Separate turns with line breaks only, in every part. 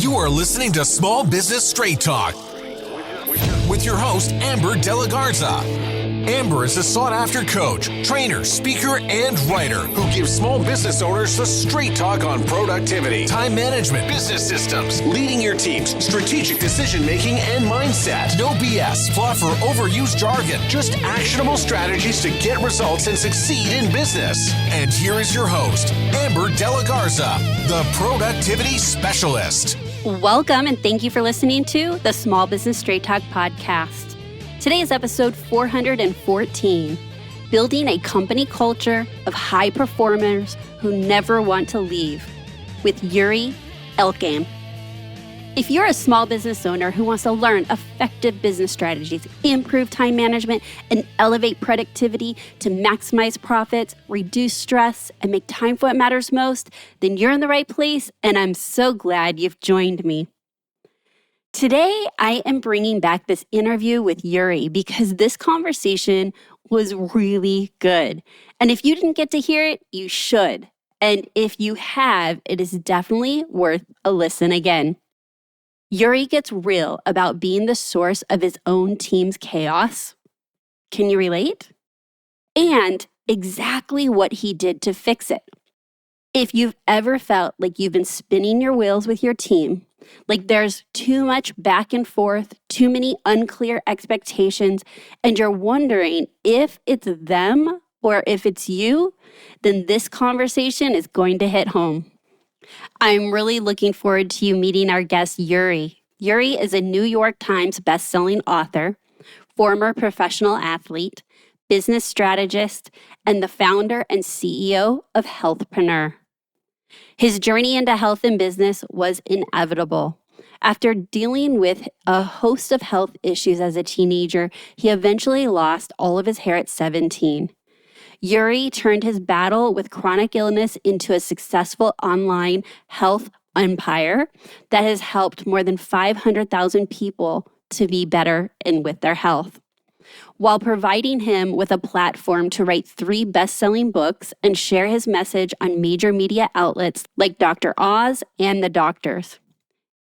You are listening to Small Business Straight Talk with your host, Amber De La Garza. Amber is a sought-after coach, trainer, speaker, and writer who gives small business owners the straight talk on productivity, time management, business systems, leading your teams, strategic decision-making, and mindset. No BS, fluff, or overused jargon. Just actionable strategies to get results and succeed in business. And here is your host, Amber De La Garza, the productivity specialist.
Welcome, and thank you for listening to the Small Business Straight Talk podcast. Today is episode 414, Building a Company Culture of High Performers Who Never Want to Leave, with Yuri Elkaim. If you're a small business owner who wants to learn effective business strategies, improve time management, and elevate productivity to maximize profits, reduce stress, and make time for what matters most, then you're in the right place, and I'm so glad you've joined me. Today, I am bringing back this interview with Yuri because this conversation was really good. And if you didn't get to hear it, you should. And if you have, it is definitely worth a listen again. Yuri gets real about being the source of his own team's chaos. Can you relate? And exactly what he did to fix it. If you've ever felt like you've been spinning your wheels with your team, like there's too much back and forth, too many unclear expectations, and you're wondering if it's them or if it's you, then this conversation is going to hit home. I'm really looking forward to you meeting our guest, Yuri. Yuri is a New York Times bestselling author, former professional athlete, business strategist, and the founder and CEO of Healthpreneur. His journey into health and business was inevitable. After dealing with a host of health issues as a teenager, he eventually lost all of his hair at 17. Yuri turned his battle with chronic illness into a successful online health empire that has helped more than 500,000 people to be better and with their health, while providing him with a platform to write 3 best-selling books and share his message on major media outlets like Dr. Oz and The Doctors.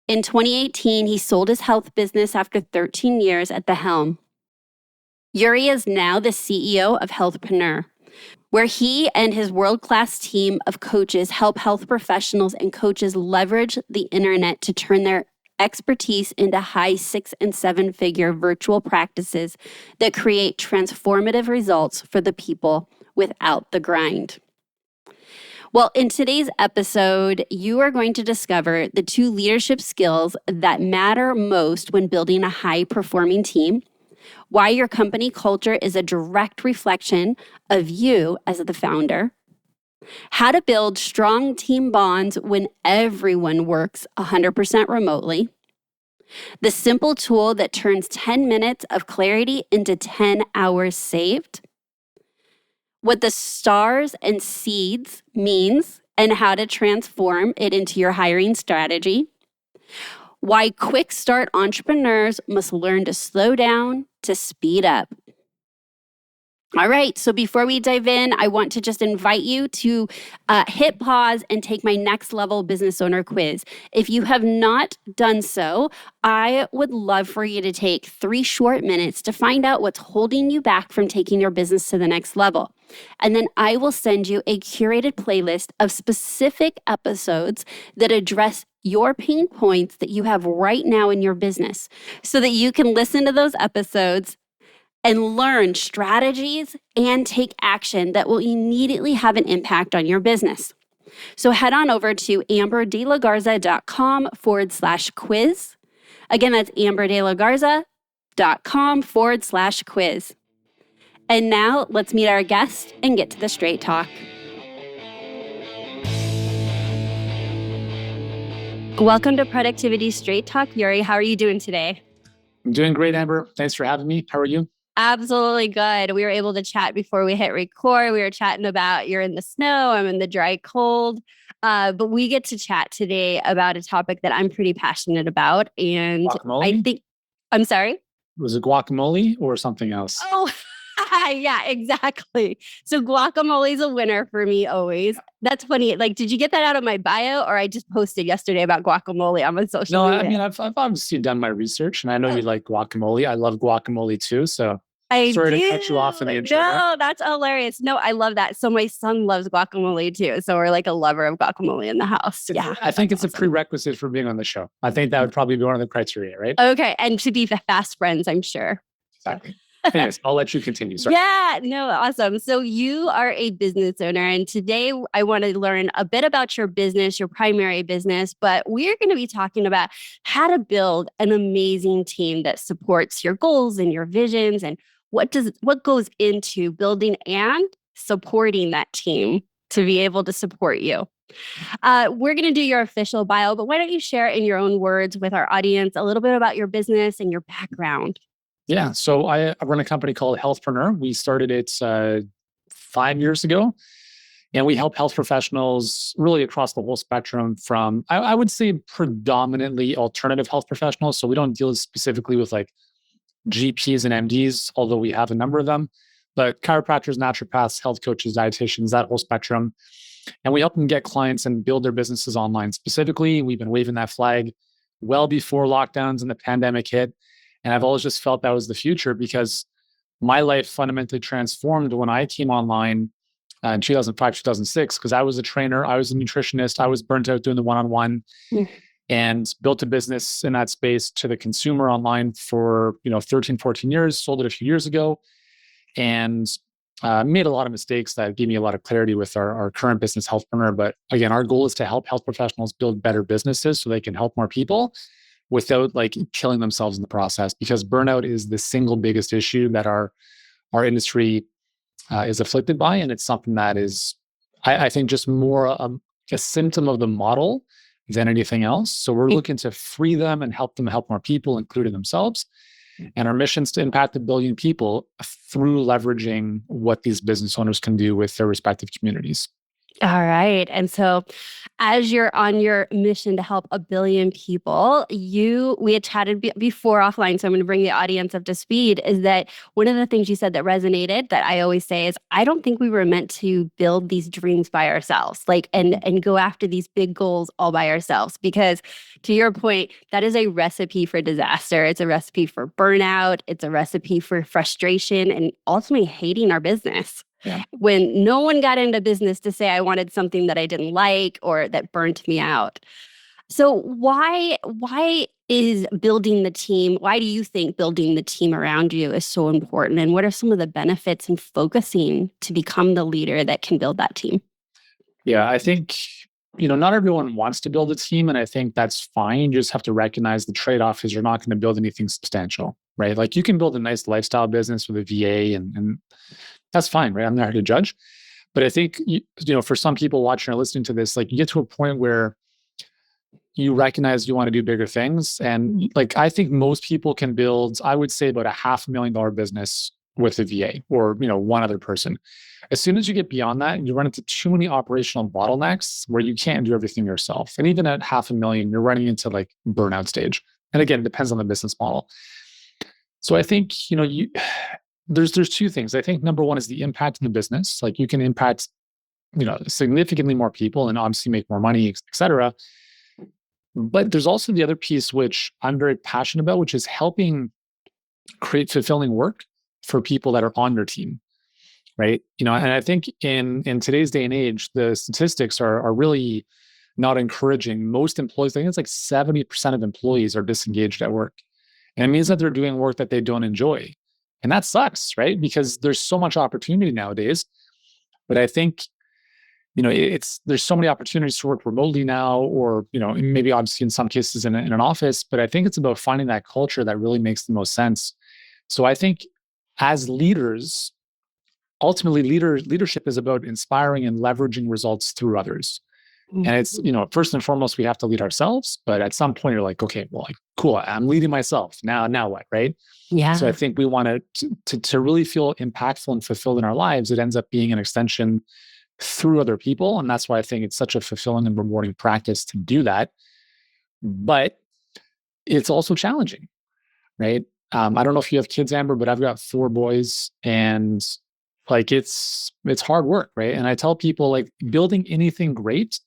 In 2018, he sold his health business after 13 years at the helm. Yuri is now the CEO of Healthpreneur, where he and his world-class team of coaches help health professionals and coaches leverage the internet to turn their expertise into high 6- and 7-figure virtual practices that create transformative results for the people without the grind. Well, in today's episode, you are going to discover the 2 leadership skills that matter most when building a high-performing team, why your company culture is a direct reflection of you as the founder, how to build strong team bonds when everyone works 100% remotely, the simple tool that turns 10 minutes of clarity into 10 hours saved, what the stars and seeds means and how to transform it into your hiring strategy, why quick start entrepreneurs must learn to slow down to speed up. All right, so before we dive in, I want to just invite you to hit pause and take my next level business owner quiz. If you have not done so, I would love for you to take 3 short minutes to find out what's holding you back from taking your business to the next level. And then I will send you a curated playlist of specific episodes that address your pain points that you have right now in your business so that you can listen to those episodes and learn strategies and take action that will immediately have an impact on your business. So head on over to amberdelagarza.com/quiz. Again, that's amberdelagarza.com/quiz. And now let's meet our guest and get to the straight talk. Welcome to Productivity Straight Talk. Yuri, how are you doing today?
I'm doing great, Amber. Thanks for having me. How are you?
Absolutely good. We were able to chat before we hit record. We were chatting about you're in the snow, I'm in the dry cold. But we get to chat today about a topic that I'm pretty passionate about. And
Guacamole?
I think, I'm sorry?
Was it guacamole or something else?
Oh, Yeah, exactly. So guacamole is a winner for me always. That's funny. Like, did you get that out of my bio, or I just posted yesterday about guacamole on my social
No, I
media?
mean, I've obviously done my research, and I know you like guacamole. I love guacamole too. So
I
sorry to
do.
cut you off in the intro there.
No, that's hilarious. No, I love that. So my son loves guacamole too. So we're like a lover of guacamole in the house. Yeah,
I think it's a
awesome.
prerequisite for being on the show. I think that would probably be one of the criteria, right?
Okay, and to be fast friends, I'm sure.
Exactly. Anyways, I'll let you continue. Sorry.
Yeah, no, awesome. So you are a business owner, and today I want to learn a bit about your business, your primary business, but we're going to be talking about how to build an amazing team that supports your goals and your visions, and what goes into building and supporting that team to be able to support you. We're going to do your official bio, but why don't you share in your own words with our audience a little bit about your business and your background?
Yeah. So I run a company called Healthpreneur. We started it 5 years ago, and we help health professionals really across the whole spectrum from, I would say, predominantly alternative health professionals. So we don't deal specifically with like GPs and MDs, although we have a number of them, but chiropractors, naturopaths, health coaches, dietitians, that whole spectrum. And we help them get clients and build their businesses online. Specifically, we've been waving that flag well before lockdowns and the pandemic hit. And I've always just felt that was the future because my life fundamentally transformed when I came online in 2005, 2006, because I was a trainer, I was a nutritionist, I was burnt out doing the one-on-one and built a business in that space to the consumer online for 13, 14 years, sold it a few years ago, and made a lot of mistakes that gave me a lot of clarity with our current business, Healthpreneur. But again, our goal is to help health professionals build better businesses so they can help more people without like killing themselves in the process, because burnout is the single biggest issue that our industry is afflicted by. And it's something that is, I think, just more a symptom of the model than anything else. So we're looking to free them and help them help more people, including themselves. And our mission is to impact 1 billion people through leveraging what these business owners can do with their respective communities.
All right. And so as you're on your mission to help 1 billion people, we had chatted before offline, so I'm going to bring the audience up to speed, is that one of the things you said that resonated that I always say is, I don't think we were meant to build these dreams by ourselves, like, and go after these big goals all by ourselves, because to your point, that is a recipe for disaster. It's a recipe for burnout. It's a recipe for frustration and ultimately hating our business.
Yeah.
When no one got into business to say I wanted something that I didn't like or that burnt me out. So why is building the team, why do you think building the team around you is so important? And what are some of the benefits in focusing to become the leader that can build that team?
Yeah, I think, not everyone wants to build a team, and I think that's fine. You just have to recognize the trade-off is you're not going to build anything substantial, right? Like you can build a nice lifestyle business with a VA and that's fine, right? I'm not here to judge. But I think, for some people watching or listening to this, like you get to a point where you recognize you want to do bigger things. And like, I think most people can build, I would say, about a $500,000 business with a VA or, one other person. As soon as you get beyond that, you run into too many operational bottlenecks where you can't do everything yourself. And even at 500,000, you're running into like burnout stage. And again, it depends on the business model. So I think, there's two things. I think number one is the impact in the business. Like you can impact, significantly more people and obviously make more money, et cetera. But there's also the other piece, which I'm very passionate about, which is helping create fulfilling work for people that are on your team, right? And I think in today's day and age, the statistics are really not encouraging. Most employees, I think it's like 70% of employees are disengaged at work. And it means that they're doing work that they don't enjoy. And that sucks, right? Because there's so much opportunity nowadays. But I think, there's so many opportunities to work remotely now, or, maybe obviously in some cases in an office, but I think it's about finding that culture that really makes the most sense. So I think as leaders, ultimately leadership is about inspiring and leveraging results through others. And it's, first and foremost, we have to lead ourselves. But at some point, you're like, okay, well, like, cool, I'm leading myself. Now what, right?
Yeah.
So I think we want to really feel impactful and fulfilled in our lives. It ends up being an extension through other people. And that's why I think it's such a fulfilling and rewarding practice to do that. But it's also challenging, right? I don't know if you have kids, Amber, but I've got 4 boys, and like it's hard work, right? And I tell people, like, building anything great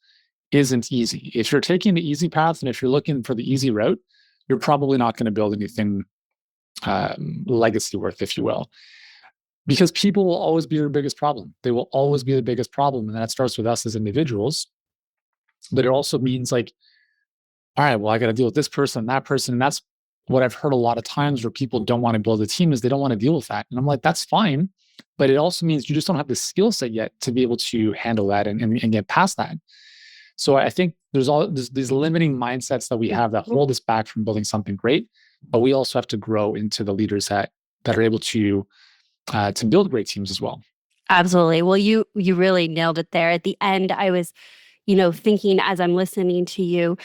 isn't easy. If you're taking the easy path and if you're looking for the easy route, you're probably not going to build anything legacy worth, if you will, because people will always be your biggest problem. They will always be the biggest problem, and that starts with us as individuals. But it also means, like, all right, well, I got to deal with this person, that person, and that's what I've heard a lot of times where people don't want to build a team, is they don't want to deal with that. And I'm like, that's fine. But it also means you just don't have the skill set yet to be able to handle that and get past that. So I think there's these limiting mindsets that we have that hold us back from building something great. But we also have to grow into the leaders that are able to build great teams as well.
Absolutely. Well, you really nailed it there. At the end, I was, thinking as I'm listening to you,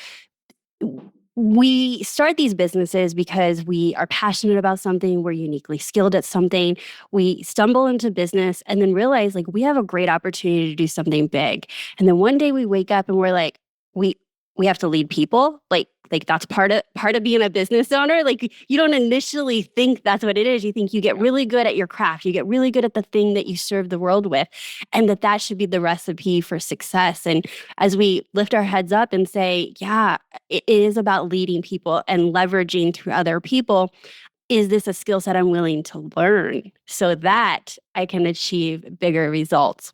we start these businesses because we are passionate about something, we're uniquely skilled at something. We stumble into business and then realize, like, we have a great opportunity to do something big. And then one day we wake up and we're like, we have to lead people. Like that's part of being a business owner. Like, you don't initially think that's what it is. You think you get really good at your craft. You get really good at the thing that you serve the world with, and that should be the recipe for success. And as we lift our heads up and say, yeah, it is about leading people and leveraging to other people. Is this a skill set I'm willing to learn so that I can achieve bigger results?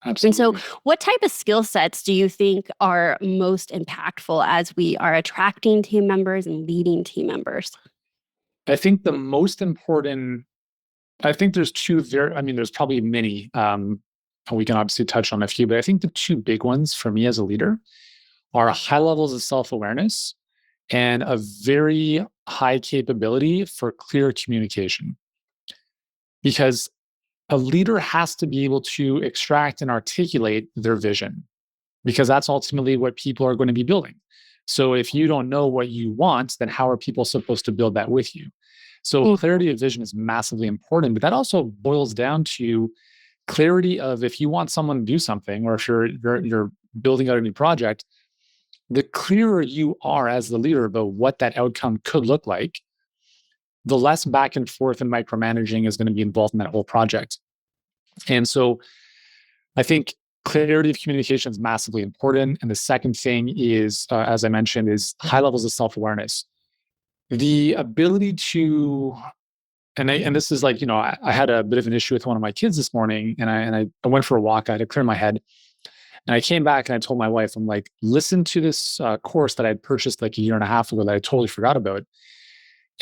Absolutely.
And so what type of skill sets do you think are most impactful as we are attracting team members and leading team members?
I think the most important, I think there's there's probably many. We can obviously touch on a few, but I think the 2 big ones for me as a leader are high levels of self-awareness and a very high capability for clear communication. Because a leader has to be able to extract and articulate their vision, because that's ultimately what people are going to be building. So if you don't know what you want, then how are people supposed to build that with you? So clarity of vision is massively important, but that also boils down to clarity of, if you want someone to do something, or if you're building out a new project, the clearer you are as the leader about what that outcome could look like, the less back and forth and micromanaging is going to be involved in that whole project. And so I think clarity of communication is massively important. And the second thing is, as I mentioned, is high levels of self-awareness. The ability to, and this is like, I had a bit of an issue with one of my kids this morning, and I went for a walk. I had to clear my head. And I came back and I told my wife, I'm like, listen to this course that I had purchased like a year and a half ago that I totally forgot about.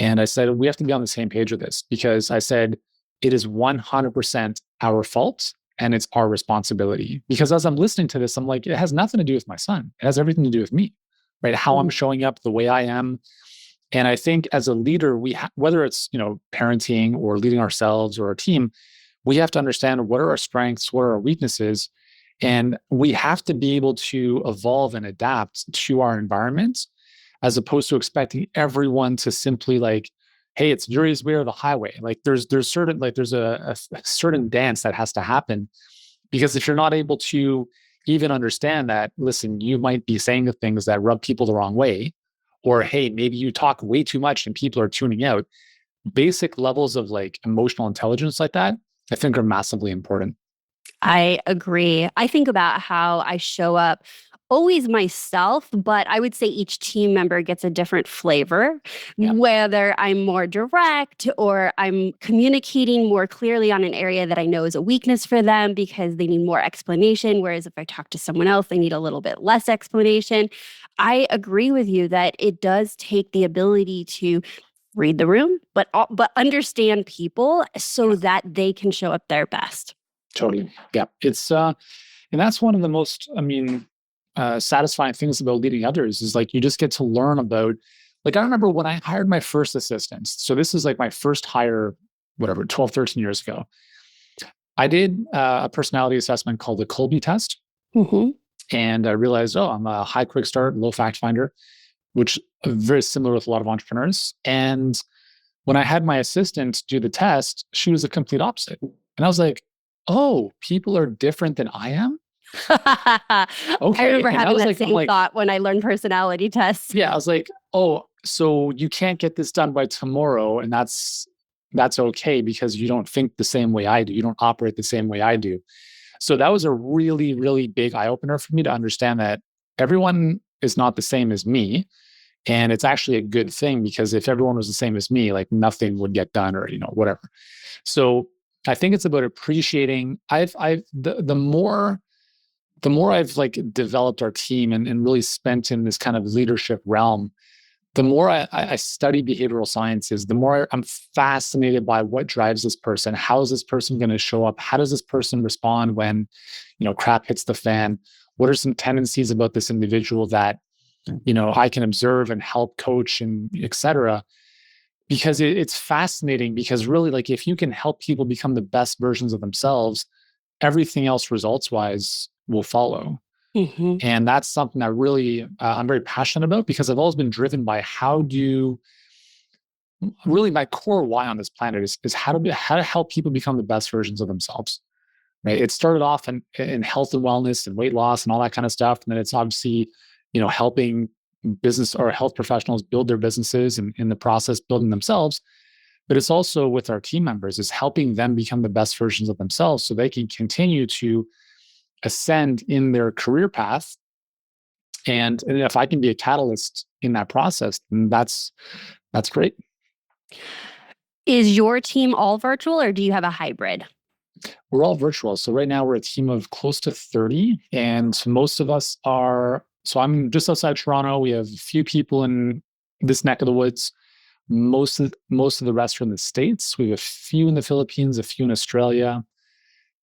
And I said, we have to be on the same page with this, because I said, it is 100% our fault and it's our responsibility. Because as I'm listening to this, I'm like, it has nothing to do with my son. It has everything to do with me, right? How I'm showing up, the way I am. And I think as a leader, whether it's, parenting or leading ourselves or a team, we have to understand what are our strengths, what are our weaknesses. And we have to be able to evolve and adapt to our environment, as opposed to expecting everyone to simply, like, hey, it's Yuri's way or the highway. Like there's certain, like there's a certain dance that has to happen, because if you're not able to even understand that, listen, you might be saying the things that rub people the wrong way, or hey, maybe you talk way too much and people are tuning out. Basic levels of like emotional intelligence like that, I think, are massively important.
I agree. I think about how I show up always myself, but I would say each team member gets a different flavor, whether I'm more direct or I'm communicating more clearly on an area that I know is a weakness for them because they need more explanation. Whereas if I talk to someone else, they need a little bit less explanation. I agree with you that it does take the ability to read the room, but understand people so that they can show up their best.
Totally. Yeah. It's, and that's one of the most, satisfying things about leading others, is like, you just get to learn about, like, I remember when I hired my first assistants. So this is like my first hire, 12, 13 years ago. I did a personality assessment called the Colby test.
Mm-hmm.
And I realized, I'm a high quick start, low fact finder, which is very similar with a lot of entrepreneurs. And when I had my assistant do the test, she was the complete opposite. And I was like, oh, people are different than I am?
Okay. I remember having that
like,
same thought when I learned personality tests.
Yeah, I was like, oh, So you can't get this done by tomorrow, and that's okay because you don't think the same way I do. You don't operate the same way I do. So that was a really, really big eye opener for me to understand that everyone is not the same as me. And it's actually a good thing because if everyone was the same as me, like nothing would get done or, whatever. So I think it's about appreciating. The more I've like developed our team and really spent in this kind of leadership realm, the more I study behavioral sciences, the more I'm fascinated by what drives this person. How is this person going to show up? How does this person respond when, crap hits the fan? What are some tendencies about this individual that, I can observe and help coach and et cetera? Because it's fascinating because really, like, if you can help people become the best versions of themselves, everything else results wise will follow.
Mm-hmm.
And that's something that really I'm very passionate about because I've always been driven by really my core why on this planet is how to help people become the best versions of themselves. Right. It started off in health and wellness and weight loss and all that kind of stuff. And then it's obviously, helping business or health professionals build their businesses and in the process building themselves. But it's also with our team members, is helping them become the best versions of themselves so they can continue to ascend in their career path. And if I can be a catalyst in that process, then that's great.
Is your team all virtual or do you have a hybrid?
We're all virtual. So right now we're a team of close to 30, and most of us are. So I'm just outside Toronto. We have a few people in this neck of the woods. Most of the rest are in the States. We have a few in the Philippines, a few in Australia,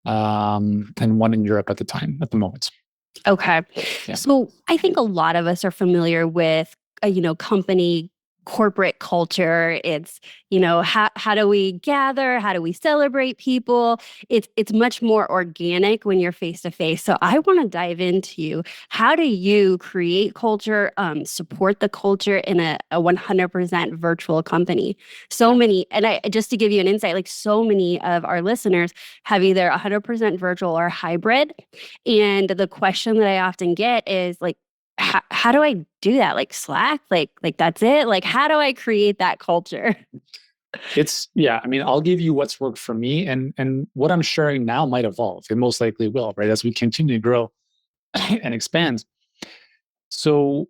and one in Europe at the moment.
Okay.
Yeah.
So I think a lot of us are familiar with, company corporate culture. It's, how do we gather? How do we celebrate people? It's much more organic when you're face to face. So I want to dive into how do you create culture, support the culture in a 100% virtual company? So many, and just to give you an insight, like so many of our listeners have either 100% virtual or hybrid. And the question that I often get is like, how do I do that? Like Slack, like that's it. Like, how do I create that culture?
I mean, I'll give you what's worked for me, and what I'm sharing now might evolve. It most likely will, right? As we continue to grow and expand. So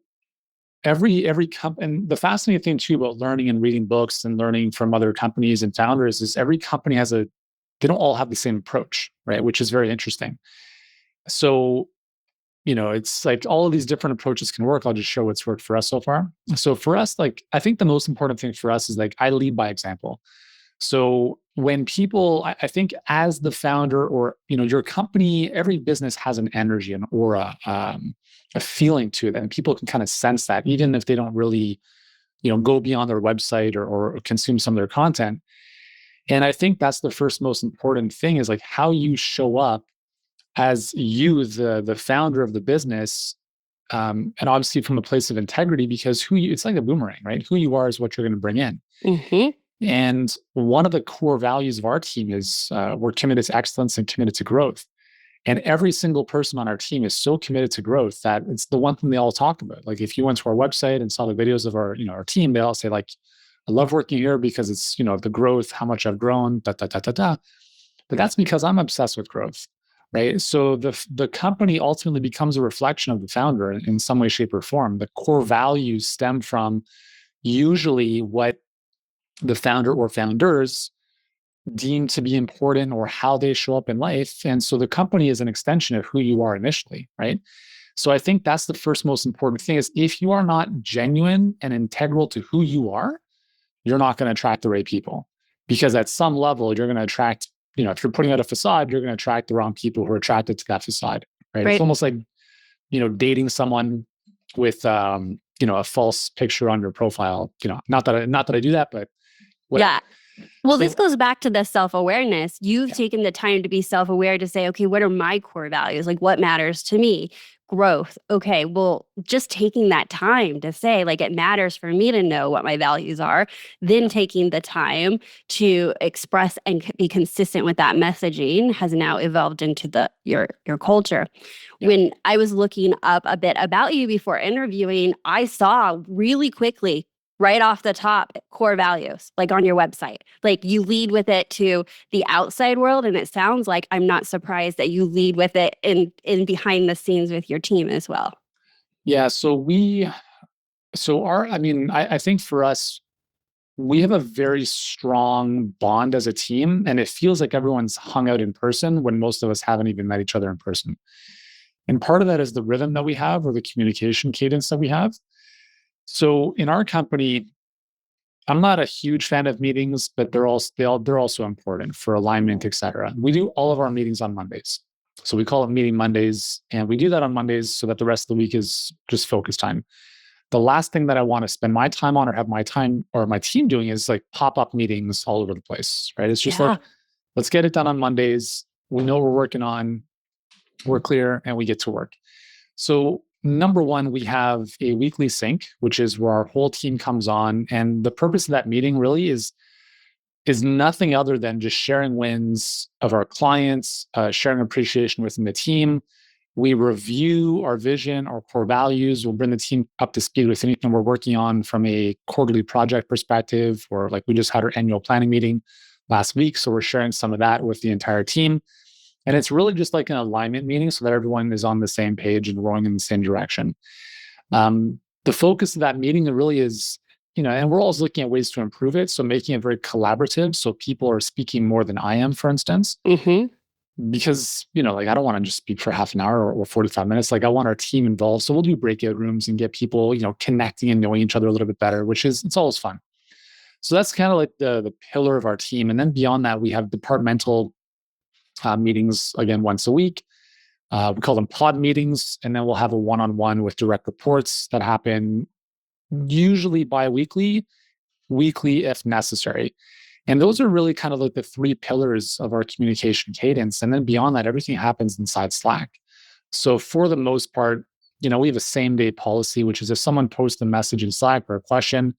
every company, and the fascinating thing too about learning and reading books and learning from other companies and founders is every company they don't all have the same approach, right? Which is very interesting. So it's like all of these different approaches can work. I'll just show what's worked for us so far. So for us, like, I think the most important thing for us is like, I lead by example. So when people, I think as the founder or, your company, every business has an energy, an aura, a feeling to it. And people can kind of sense that even if they don't really, go beyond their website or consume some of their content. And I think that's the first most important thing is like how you show up as you, the founder of the business, and obviously from a place of integrity, because it's like a boomerang, right? Who you are is what you're going to bring in.
Mm-hmm.
And one of the core values of our team is we're committed to excellence and committed to growth. And every single person on our team is so committed to growth that it's the one thing they all talk about. Like if you went to our website and saw the videos of our team, they all say like, I love working here because it's, the growth, how much I've grown, da, da, da, da, da. But that's because I'm obsessed with growth. Right. So the company ultimately becomes a reflection of the founder in some way, shape, or form. The core values stem from usually what the founder or founders deem to be important or how they show up in life. And so the company is an extension of who you are initially. Right. So I think that's the first most important thing is if you are not genuine and integral to who you are, you're not going to attract the right people because at some level you're going to attract if you're putting out a facade, you're going to attract the wrong people who are attracted to that facade, right? It's almost like, dating someone with, a false picture on your profile. Not that I do that, but
yeah. Well, this goes back to the self-awareness. You've taken the time to be self-aware to say, okay, what are my core values? Like what matters to me? Growth. Okay, well, just taking that time to say, like, it matters for me to know what my values are, then taking the time to express and be consistent with that messaging has now evolved into your culture. Yeah. When I was looking up a bit about you before interviewing, I saw really quickly right off the top, core values, like on your website. Like you lead with it to the outside world. And it sounds like I'm not surprised that you lead with it in behind the scenes with your team as well.
Yeah. I think for us, we have a very strong bond as a team, and it feels like everyone's hung out in person when most of us haven't even met each other in person. And part of that is the rhythm that we have or the communication cadence that we have. So in our company, I'm not a huge fan of meetings, but they're also important for alignment, et cetera. We do all of our meetings on Mondays. So we call it meeting Mondays, and we do that on Mondays so that the rest of the week is just focus time. The last thing that I want to spend my time on or have my time or my team doing is like pop-up meetings all over the place, right? It's just like, let's get it done on Mondays. We know what we're working on, we're clear, and we get to work. So number one, we have a weekly sync, which is where our whole team comes on. And the purpose of that meeting really is nothing other than just sharing wins of our clients, sharing appreciation within the team. We review our vision, our core values. We'll bring the team up to speed with anything we're working on from a quarterly project perspective, or like we just had our annual planning meeting last week. So we're sharing some of that with the entire team. And it's really just like an alignment meeting so that everyone is on the same page and rowing in the same direction. The focus of that meeting really is, and we're always looking at ways to improve it. So making it very collaborative. So people are speaking more than I am, for instance.
Mm-hmm.
Because, I don't want to just speak for half an hour or 45 minutes. Like I want our team involved. So we'll do breakout rooms and get people, connecting and knowing each other a little bit better, it's always fun. So that's kind of like the pillar of our team. And then beyond that, we have departmental meetings, again, once a week. We call them pod meetings. And then we'll have a one-on-one with direct reports that happen usually bi-weekly, weekly if necessary. And those are really kind of like the three pillars of our communication cadence. And then beyond that, everything happens inside Slack. So for the most part, we have a same day policy, which is if someone posts a message in Slack or a question,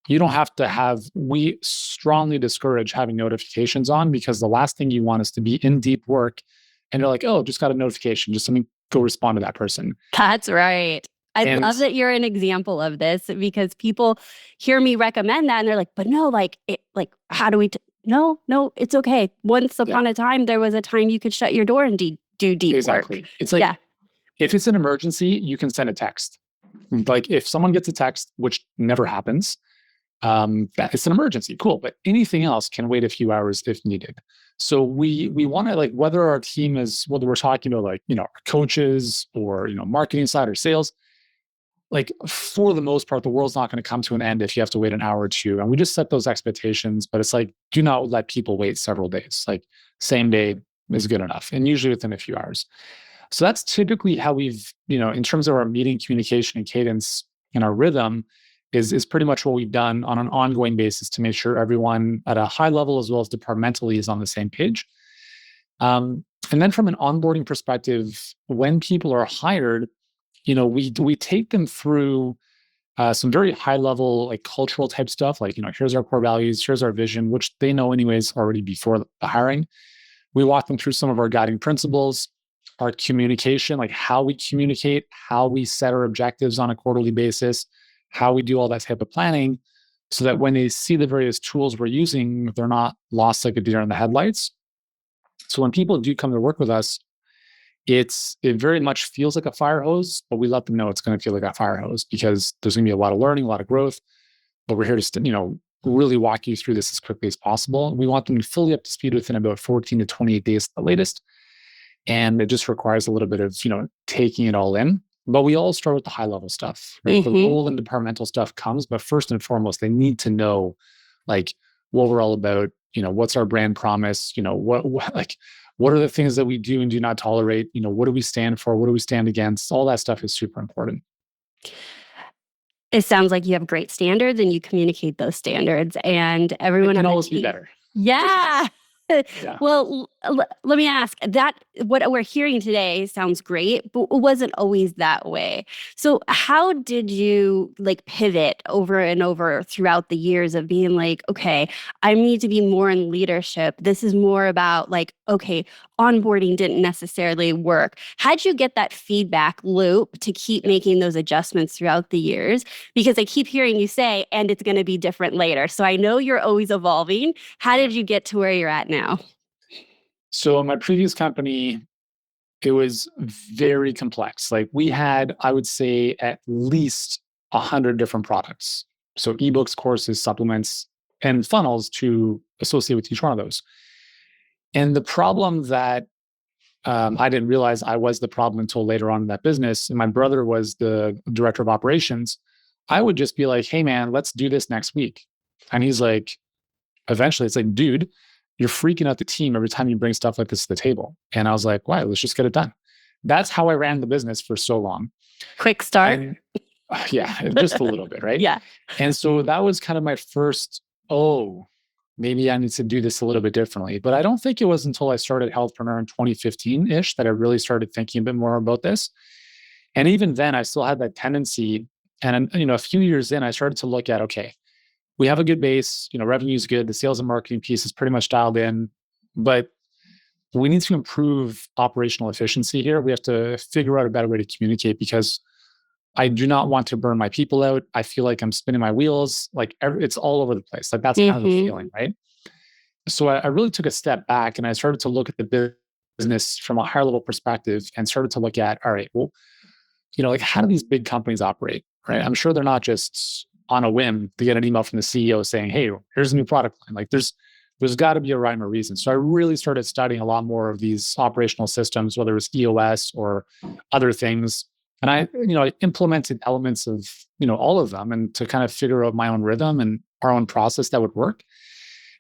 you don't have to we strongly discourage having notifications on, because the last thing you want is to be in deep work and you're like, oh, just got a notification. Just let me go respond to that person.
That's right. I love that you're an example of this, because people hear me recommend that and they're like, but no, how do we, no, it's okay. Once upon a time, there was a time you could shut your door and do deep work.
It's like, if it's an emergency, you can send a text. Like if someone gets a text, which never happens, it's an emergency, cool. But anything else can wait a few hours if needed. So we want to, like, whether our team is, whether we're talking about like, our coaches or, marketing side or sales, like for the most part, the world's not going to come to an end if you have to wait an hour or two. And we just set those expectations, but it's like, do not let people wait several days. Like same day is good enough, and usually within a few hours. So that's typically how we've, in terms of our meeting communication and cadence and our rhythm is pretty much what we've done on an ongoing basis to make sure everyone at a high level as well as departmentally is on the same page. And then from an onboarding perspective, when people are hired, we take them through some very high level, like cultural type stuff. Like, here's our core values, here's our vision, which they know anyways already before the hiring. We walk them through some of our guiding principles, our communication, like how we communicate, how we set our objectives on a quarterly basis, how we do all that type of planning, so that when they see the various tools we're using, they're not lost like a deer in the headlights. So when people do come to work with us, it very much feels like a fire hose, but we let them know it's going to feel like a fire hose, because there's going to be a lot of learning, a lot of growth, but we're here to, really walk you through this as quickly as possible. We want them fully up to speed within about 14 to 28 days at the latest. And it just requires a little bit of, taking it all in. But we all start with the high level stuff, right?
Mm-hmm.
The role and departmental stuff comes, but first and foremost, they need to know like what we're all about, what's our brand promise, what are the things that we do and do not tolerate, what do we stand for, what do we stand against? All that stuff is super important.
It sounds like you have great standards and you communicate those standards, and everyone
can always be better.
Yeah.
Yeah.
Well, let me ask that what we're hearing today sounds great, but it wasn't always that way. So how did you pivot over and over throughout the years of being like, okay, I need to be more in leadership. This is more about okay, onboarding didn't necessarily work? How'd you get that feedback loop to keep making those adjustments throughout the years? Because I keep hearing you say, and it's going to be different later. So I know you're always evolving. How did you get to where you're at now?
So in my previous company, it was very complex. Like we had, I would say, at least 100 different products. So ebooks, courses, supplements, and funnels to associate with each one of those. And the problem that I didn't realize I was the problem until later on in that business, and my brother was the director of operations. I would just be like, hey, man, let's do this next week. And he's like, eventually, it's like, dude, you're freaking out the team every time you bring stuff like this to the table. And I was like, why? Let's just get it done. That's how I ran the business for so long.
Quick start.
And yeah, just a little bit, right?
Yeah.
And so that was kind of my first, oh, maybe I need to do this a little bit differently. But I don't think it was until I started Healthpreneur in 2015-ish that I really started thinking a bit more about this. And even then, I still had that tendency. And a few years in, I started to look at, okay, we have a good base, revenue is good. The sales and marketing piece is pretty much dialed in, but we need to improve operational efficiency here. We have to figure out a better way to communicate because I do not want to burn my people out. I feel like I'm spinning my wheels. Like it's all over the place. Like that's kind of the feeling, right? So I really took a step back and I started to look at the business from a higher level perspective and started to look at, all right, well, like how do these big companies operate, right? I'm sure they're not just on a whim to get an email from the CEO saying, hey, here's a new product line. Like there's got to be a rhyme or reason. So I really started studying a lot more of these operational systems, whether it was EOS or other things. And I implemented elements of, all of them and to kind of figure out my own rhythm and our own process that would work.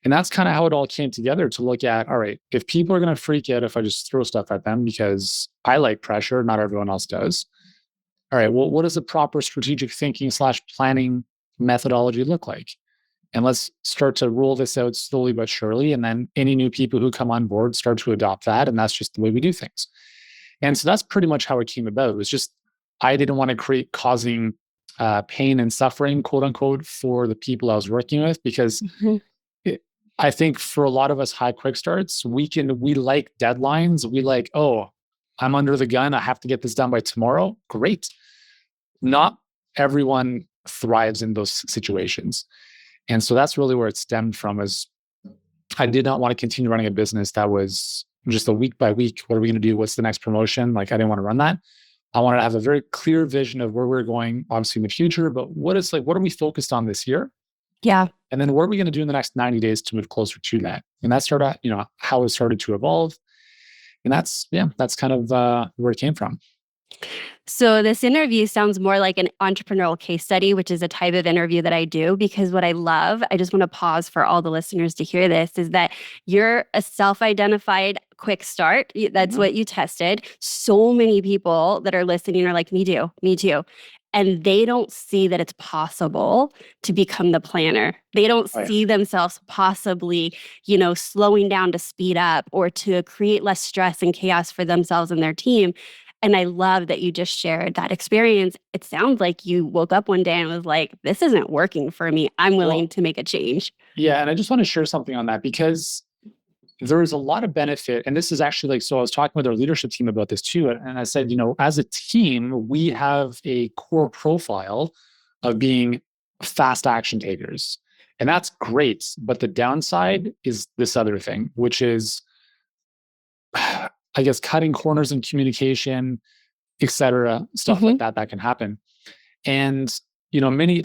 And that's kind of how it all came together to look at, all right, if people are going to freak out if I just throw stuff at them because I like pressure, not everyone else does. All right, well, what does a proper strategic thinking / planning methodology look like? And let's start to roll this out slowly but surely. And then any new people who come on board start to adopt that. And that's just the way we do things. And so that's pretty much how it came about. It was just, I didn't want to causing pain and suffering, quote unquote, for the people I was working with, because I think for a lot of us high quick starts, we like deadlines. We like, oh, I'm under the gun. I have to get this done by tomorrow. Great. Not everyone thrives in those situations. And so that's really where it stemmed from, is I did not want to continue running a business that was just a week by week. What are we going to do? What's the next promotion? Like, I didn't want to run that. I wanted to have a very clear vision of where we're going, obviously in the future, but what are we focused on this year?
Yeah.
And then what are we going to do in the next 90 days to move closer to that? And that started, how it started to evolve. And that's kind of where it came from.
So this interview sounds more like an entrepreneurial case study, which is a type of interview that I do, because what I love, I just want to pause for all the listeners to hear this, is that you're a self-identified quick start. That's what you tested. So many people that are listening are like, me too. And they don't see that it's possible to become the planner. They don't see themselves possibly, slowing down to speed up or to create less stress and chaos for themselves and their team. And I love that you just shared that experience. It sounds like you woke up one day and was like, this isn't working for me. I'm willing to make a change.
Yeah. And I just want to share something on that, because there is a lot of benefit. And this is actually so I was talking with our leadership team about this too. And I said, as a team, we have a core profile of being fast action takers. And that's great. But the downside is this other thing, which is, I guess, cutting corners in communication, et cetera, stuff like that can happen. And, many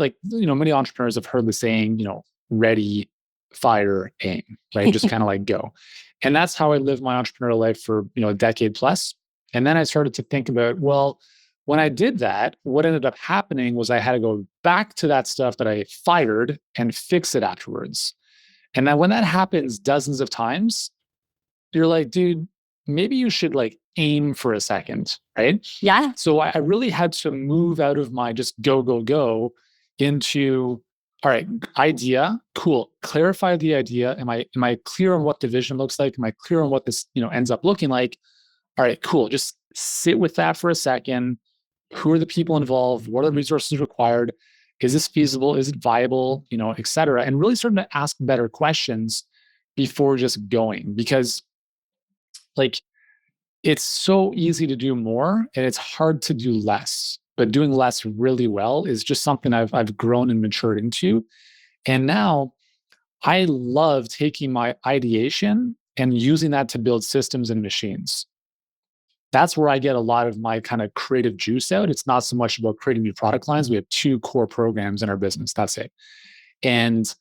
entrepreneurs have heard the saying, ready, fire, aim, right? Just kind of like go. And that's how I lived my entrepreneurial life for, a decade plus. And then I started to think about, well, when I did that, what ended up happening was I had to go back to that stuff that I fired and fix it afterwards. And then when that happens dozens of times, you're like, dude, maybe you should aim for a second, right?
Yeah.
So I really had to move out of my just go into, all right, idea, cool. Clarify the idea. Am I clear on what the vision looks like? Am I clear on what this, ends up looking like? All right, cool. Just sit with that for a second. Who are the people involved? What are the resources required? Is this feasible? Is it viable? Et cetera. And really starting to ask better questions before just going. Because like it's so easy to do more and it's hard to do less. But doing less really well is just something I've grown and matured into. And now I love taking my ideation and using that to build systems and machines. That's where I get a lot of my kind of creative juice out. It's not so much about creating new product lines. We have 2 core programs in our business. That's it. And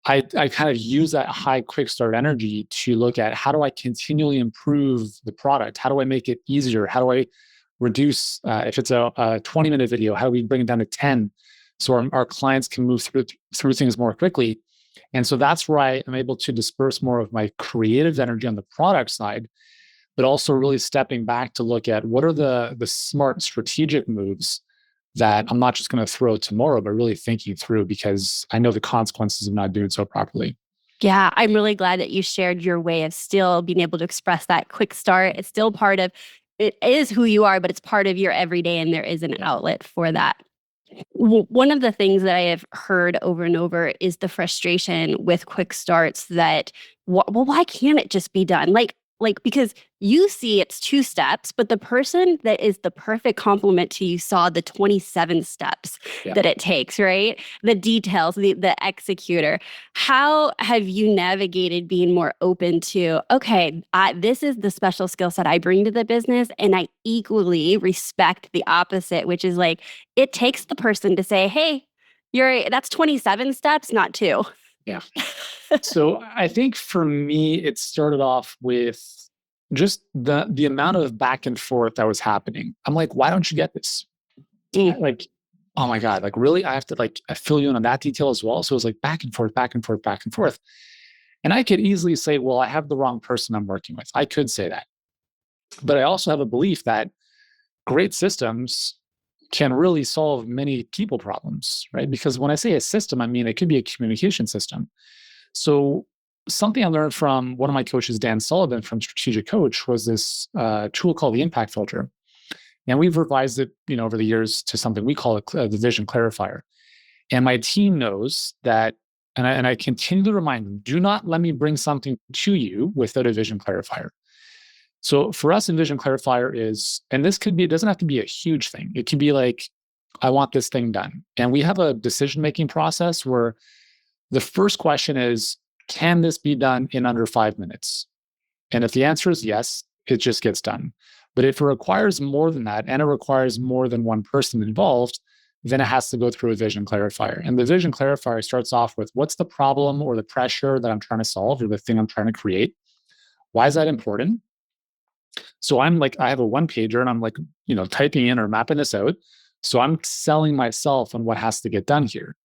I kind of use that high quick start energy to look at how do I continually improve the product? How do I make it easier? How do I reduce, if it's a 20-minute video, how do we bring it down to 10 so our clients can move through things more quickly? And so that's where I am able to disperse more of my creative energy on the product side, but also really stepping back to look at what are the smart strategic moves that I'm not just going to throw tomorrow, but really thinking through because I know the consequences of not doing so properly.
Yeah, I'm really glad that you shared your way of still being able to express that quick start. It's still part of, it is who you are, but it's part of your everyday, and there is an outlet for that. One of the things that I have heard over and over is the frustration with quick starts that, well, why can't it just be done? Like because you see it's 2 steps, but the person that is the perfect complement to you saw the 27 steps that it takes, right? The details, the executor. How have you navigated being more open to, okay, this is the special skill set I bring to the business, and I equally respect the opposite, which is like, it takes the person to say, hey, that's 27 steps, not 2.
Yeah. So I think for me, it started off with just the amount of back and forth that was happening. I'm like, why don't you get this? Like, oh my God, like really? I have to I fill you in on that detail as well. So it was like back and forth, back and forth, back and forth. And I could easily say, well, I have the wrong person I'm working with. I could say that. But I also have a belief that great systems can really solve many people problems, right? Because when I say a system, I mean, it could be a communication system. So something I learned from one of my coaches, Dan Sullivan from Strategic Coach, was this tool called the impact filter. And we've revised it, over the years to something we call the vision clarifier. And my team knows that, and I continue to remind them, do not let me bring something to you without a vision clarifier. So for us, a vision clarifier is, and this could be, it doesn't have to be a huge thing. It can be like, I want this thing done. And we have a decision-making process where the first question is, can this be done in under 5 minutes? And if the answer is yes, it just gets done. But if it requires more than that, and it requires more than one person involved, then it has to go through a vision clarifier. And the vision clarifier starts off with, what's the problem or the pressure that I'm trying to solve or the thing I'm trying to create? Why is that important? So I'm like, I have a 1-pager and I'm like, typing in or mapping this out. So I'm selling myself on what has to get done here.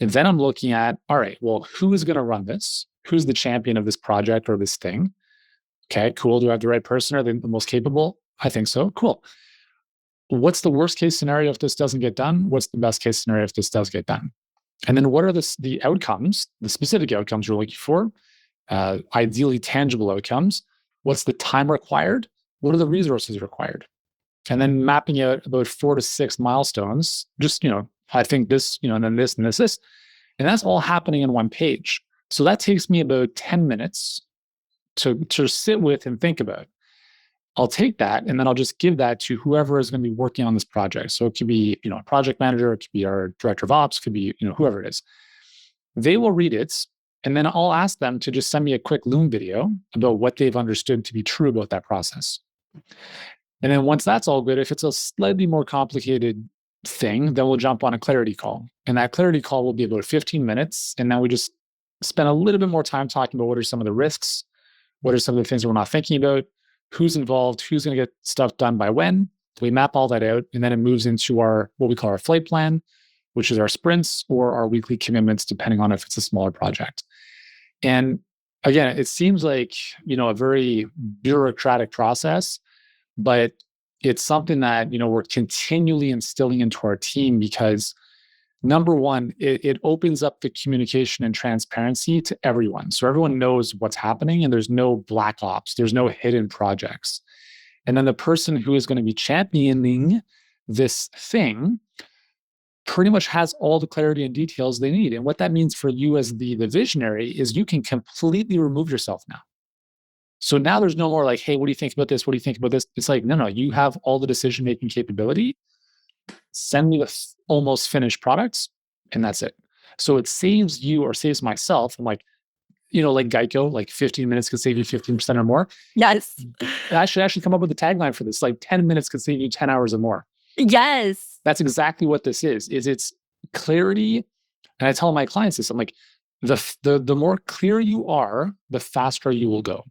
And then I'm looking at, all right, well, who is going to run this? Who's the champion of this project or this thing? Okay, cool. Do I have the right person? Are they the most capable? I think so. Cool. What's the worst case scenario if this doesn't get done? What's the best case scenario if this does get done? And then what are the outcomes, the specific outcomes you're looking for? Ideally tangible outcomes. What's the time required? What are the resources required? And then mapping out about 4 to 6 milestones, just, I think this, and then this and this. And that's all happening in 1 page. So that takes me about 10 minutes to sit with and think about. I'll take that and then I'll just give that to whoever is going to be working on this project. So it could be, a project manager, it could be our director of ops, could be, whoever it is. They will read it. And then I'll ask them to just send me a quick Loom video about what they've understood to be true about that process. And then once that's all good, if it's a slightly more complicated thing, then we'll jump on a clarity call. And that clarity call will be about 15 minutes. And then we just spend a little bit more time talking about what are some of the risks, what are some of the things that we're not thinking about, who's involved, who's going to get stuff done by when. We map all that out. And then it moves into what we call our flight plan, which is our sprints or our weekly commitments, depending on if it's a smaller project. And again, it seems like, a very bureaucratic process, but it's something that, we're continually instilling into our team because number one, it opens up the communication and transparency to everyone. So everyone knows what's happening and there's no black ops, there's no hidden projects. And then the person who is going to be championing this thing pretty much has all the clarity and details they need. And what that means for you as the visionary is you can completely remove yourself now. So now there's no more like, hey, what do you think about this? What do you think about this? It's like, no, you have all the decision-making capability. Send me the almost finished products, and that's it. So it saves you or saves myself. I'm like, like Geico, like 15 minutes could save you 15% or more.
Yes.
I should actually come up with a tagline for this. Like 10 minutes could save you 10 hours or more.
Yes.
That's exactly what this is it's clarity. And I tell my clients this, I'm like, the more clear you are, the faster you will go.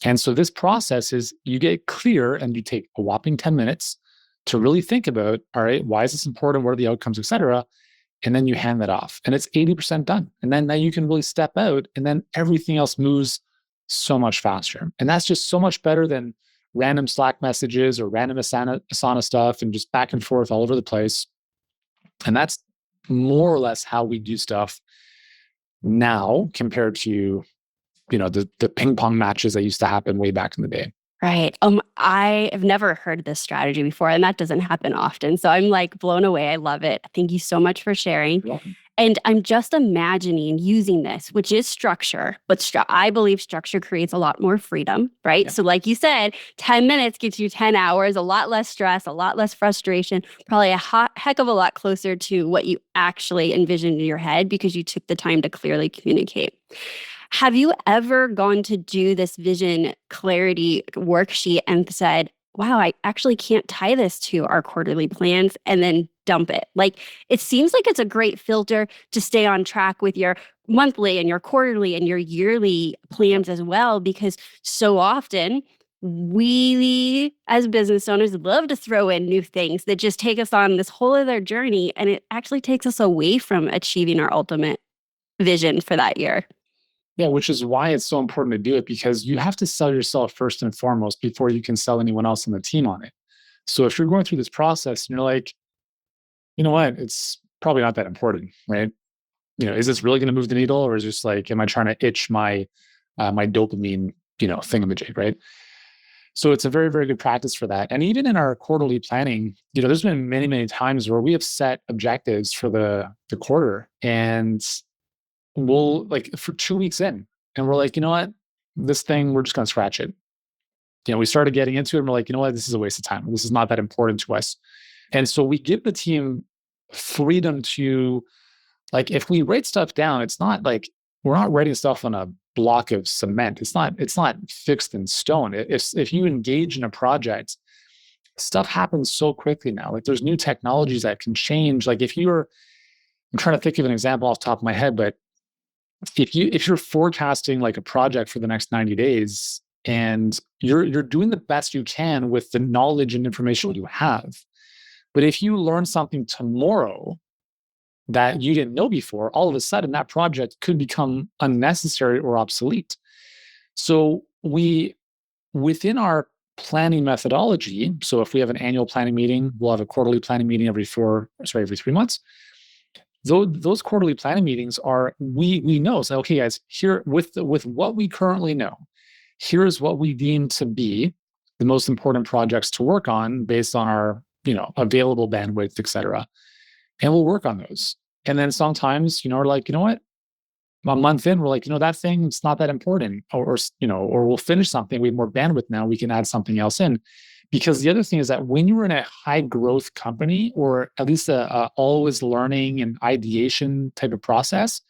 And so this process is you get clear and you take a whopping 10 minutes to really think about, all right, why is this important? What are the outcomes, et cetera? And then you hand that off and it's 80% done. And then now you can really step out and then everything else moves so much faster. And that's just so much better than random Slack messages or random Asana stuff and just back and forth all over the place. And that's more or less how we do stuff now compared to, the ping pong matches that used to happen way back in the day.
Right. I have never heard this strategy before, and that doesn't happen often. So I'm like blown away. I love it. Thank you so much for sharing.
You're welcome.
And I'm just imagining using this, which is structure, but I believe structure creates a lot more freedom, right?
Yeah.
So like you said, 10 minutes gets you 10 hours, a lot less stress, a lot less frustration, probably a heck of a lot closer to what you actually envisioned in your head because you took the time to clearly communicate. Have you ever gone to do this vision clarity worksheet and said, wow, I actually can't tie this to our quarterly plans, and then dump it? Like, it seems like it's a great filter to stay on track with your monthly and your quarterly and your yearly plans as well, because so often we as business owners love to throw in new things that just take us on this whole other journey, and it actually takes us away from achieving our ultimate vision for that year.
Yeah, which is why it's so important to do it, because you have to sell yourself first and foremost before you can sell anyone else on the team on it. So if you're going through this process and you're like, you know what, it's probably not that important, right? Is this really going to move the needle, or is just like, am I trying to itch my my dopamine, thingamajig, right? So it's a very, very good practice for that. And even in our quarterly planning, there's been many, many times where we have set objectives for the quarter, and we'll like for 2 weeks in, and we're like, you know what, this thing, we're just going to scratch it. We started getting into it and we're like, you know what, this is a waste of time. This is not that important to us. And so we give the team freedom to, like, if we write stuff down, it's not like we're not writing stuff on a block of cement. It's not fixed in stone. If you engage in a project, stuff happens so quickly now. Like, there's new technologies that can change. Like, I'm trying to think of an example off the top of my head, but if you're forecasting like a project for the next 90 days and you're doing the best you can with the knowledge and information you have, but if you learn something tomorrow that you didn't know before, all of a sudden that project could become unnecessary or obsolete. So within our planning methodology, so if we have an annual planning meeting, we'll have a quarterly planning meeting every 3 months. Those quarterly planning meetings are, we know, so okay, guys, here with what we currently know, here's what we deem to be the most important projects to work on based on our available bandwidth, et cetera. And we'll work on those. And then sometimes, we're like, you know what? A month in, we're like, that thing, it's not that important. Or we'll finish something. We have more bandwidth now. We can add something else in. Because the other thing is that when you're in a high growth company, or at least a always learning and ideation type of process,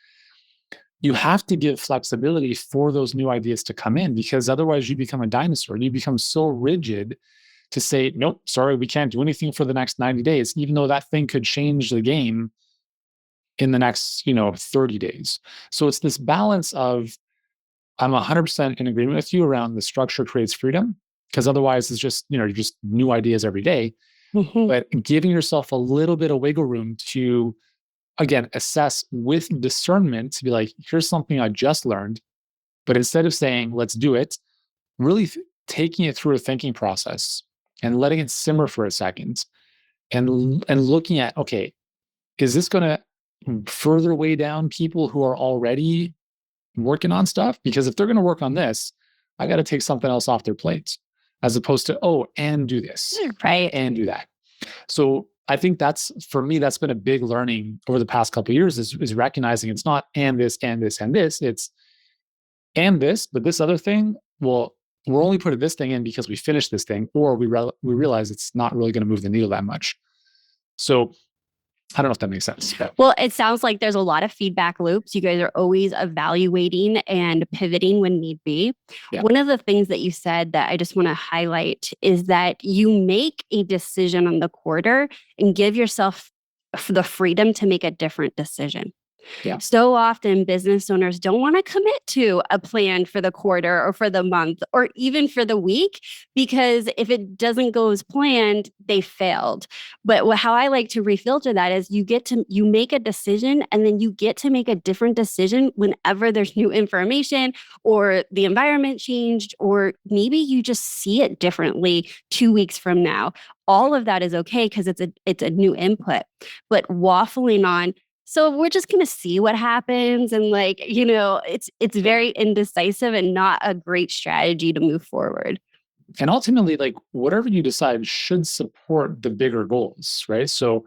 you have to give flexibility for those new ideas to come in, because otherwise you become a dinosaur. You become so rigid to say, nope, sorry, we can't do anything for the next 90 days, even though that thing could change the game in the next 30 days. So it's this balance of, I'm 100% in agreement with you around the structure creates freedom, because otherwise it's just, you're just new ideas every day.
Mm-hmm.
But giving yourself a little bit of wiggle room to, again, assess with discernment, to be like, here's something I just learned. But instead of saying, let's do it, really taking it through a thinking process and letting it simmer for a second, and looking at, okay, is this going to further weigh down people who are already working on stuff? Because if they're going to work on this, I got to take something else off their plates, as opposed to, and do this,
right,
and do that. So I think for me, that's been a big learning over the past couple of years, is recognizing it's not and this and this and this. It's and this, but this other thing, well, we're only putting this thing in because we finished this thing, or we realize it's not really going to move the needle that much. So I don't know if that makes sense.
Well, it sounds like there's a lot of feedback loops. You guys are always evaluating and pivoting when need be.
Yeah.
One of the things that you said that I just want to highlight is that you make a decision on the quarter and give yourself the freedom to make a different decision.
Yeah.
So often business owners don't want to commit to a plan for the quarter or for the month or even for the week, because if it doesn't go as planned, they failed. But how I like to refilter that is you make a decision and then you get to make a different decision whenever there's new information or the environment changed, or maybe you just see it differently 2 weeks from now. All of that is okay because it's a new input. But waffling on, so we're just going to see what happens. And it's very indecisive and not a great strategy to move forward.
And ultimately, like whatever you decide should support the bigger goals, right? So,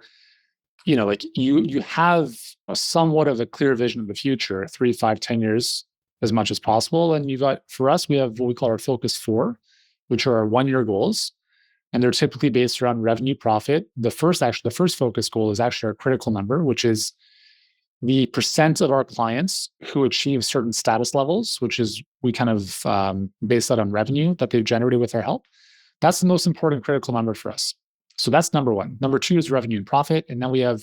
like you have somewhat of a clear vision of the future, 3, 5, 10 years as much as possible. And for us, we have what we call our focus 4, which are our 1-year goals. And they're typically based around revenue profit. The first focus goal is actually our critical number, which is the percent of our clients who achieve certain status levels, which is we kind of base that on revenue that they've generated with our help. That's the most important critical number for us. So that's number 1. Number 2 is revenue and profit. And then we have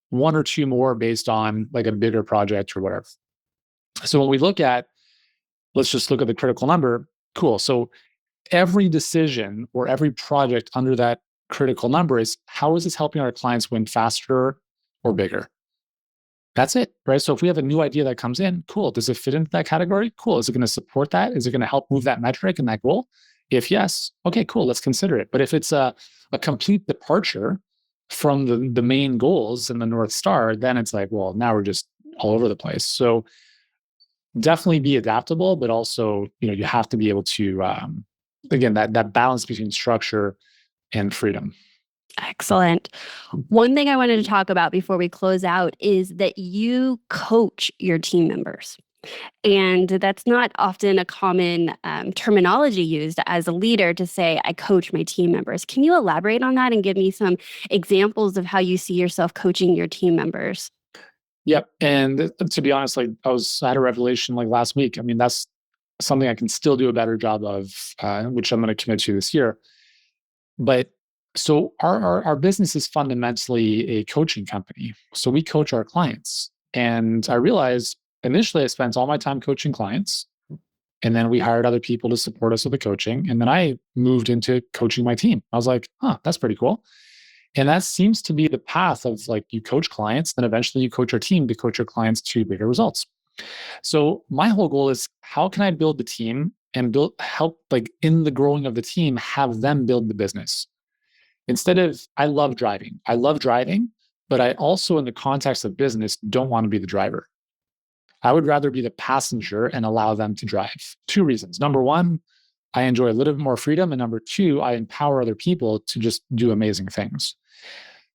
1 or 2 more based on like a bigger project or whatever. So when we let's just look at the critical number. Cool. So every decision or every project under that critical number is, how is this helping our clients win faster or bigger? That's it, right? So if we have a new idea that comes in, cool. Does it fit into that category? Cool. Is it going to support that? Is it going to help move that metric and that goal? If yes, okay, cool. Let's consider it. But if it's a complete departure from the main goals and the North Star, then it's like, well, now we're just all over the place. So definitely be adaptable, but also, you have to be able to, again, that balance between structure and freedom.
Excellent. One thing I wanted to talk about before we close out is that you coach your team members. And that's not often a common terminology used as a leader to say, I coach my team members. Can you elaborate on that and give me some examples of how you see yourself coaching your team members?
Yep. And to be honest, I had a revelation like last week. I mean, that's something I can still do a better job of, which I'm going to commit to this year. But so our business is fundamentally a coaching company. So we coach our clients. And I realized initially I spent all my time coaching clients. And then we hired other people to support us with the coaching. And then I moved into coaching my team. I was like, that's pretty cool. And that seems to be the path of like you coach clients, then eventually you coach your team to coach your clients to bigger results. So my whole goal is, how can I build the team and help like in the growing of the team, have them build the business? Instead of, I love driving, but I also in the context of business don't want to be the driver. I would rather be the passenger and allow them to drive. 2 reasons. Number 1, I enjoy a little bit more freedom. And number 2, I empower other people to just do amazing things.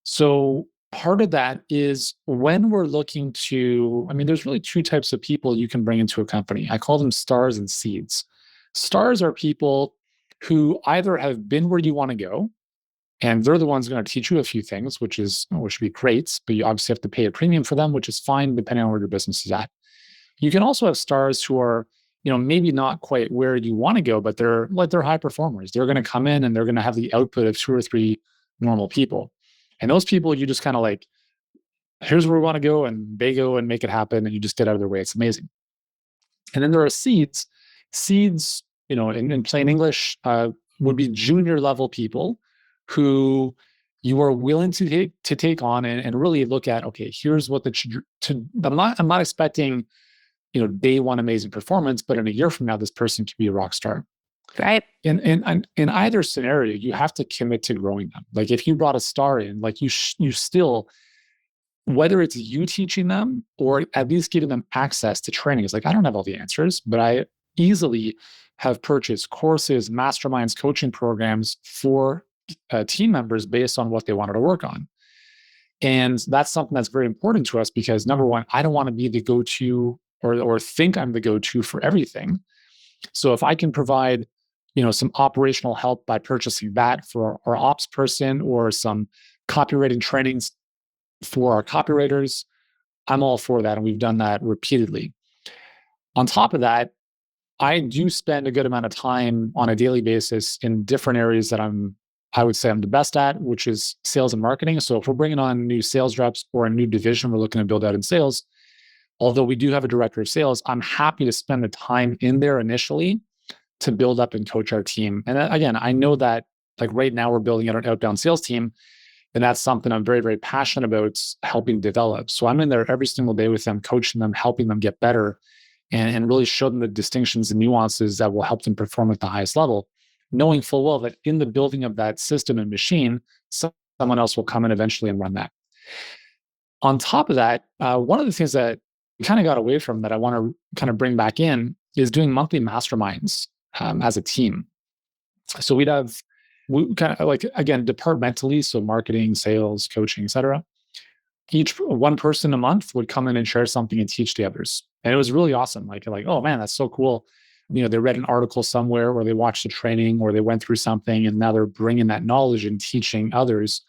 So part of that is when we're looking to, there's really 2 types of people you can bring into a company. I call them stars and seeds. Stars are people who either have been where you want to go, and they're the ones going to teach you a few things, which would be great, but you obviously have to pay a premium for them, which is fine depending on where your business is at. You can also have stars who are, maybe not quite where you want to go, but they're high performers. They're going to come in and they're going to have the output of 2 or 3 normal people. And those people, you just kind of like, here's where we want to go, and they go and make it happen, and you just get out of their way. It's amazing. And then there are seeds. Seeds, in plain English, would be junior level people who you are willing to take on and really look at, okay, here's what I'm not expecting, day 1 amazing performance, but in a year from now, this person could be a rock star.
Right.
In either scenario, you have to commit to growing them. Like if you brought a star in, like you still, whether it's you teaching them or at least giving them access to training, it's like, I don't have all the answers, but I easily have purchased courses, masterminds, coaching programs for team members based on what they wanted to work on. And that's something that's very important to us because number 1, I don't want to be the go-to or think I'm the go-to for everything. So if I can provide some operational help by purchasing that for our ops person or some copywriting trainings for our copywriters, I'm all for that. And we've done that repeatedly. On top of that, I do spend a good amount of time on a daily basis in different areas that I would say I'm the best at, which is sales and marketing. So if we're bringing on new sales reps or a new division we're looking to build out in sales, although we do have a director of sales, I'm happy to spend the time in there initially to build up and coach our team. And again, I know that like right now we're building out an outbound sales team, and that's something I'm very, very passionate about helping develop. So I'm in there every single day with them, coaching them, helping them get better, and really show them the distinctions and nuances that will help them perform at the highest level, knowing full well that in the building of that system and machine, someone else will come in eventually and run that. On top of that, one of the things that we kind of got away from that I want to kind of bring back in is doing monthly masterminds as a team. So we kind of like, again, departmentally, so marketing, sales, coaching, et cetera. Each one person a month would come in and share something and teach the others. And it was really awesome. Like, oh man, that's so cool. They read an article somewhere or they watched a training or they went through something and now they're bringing that knowledge and teaching others.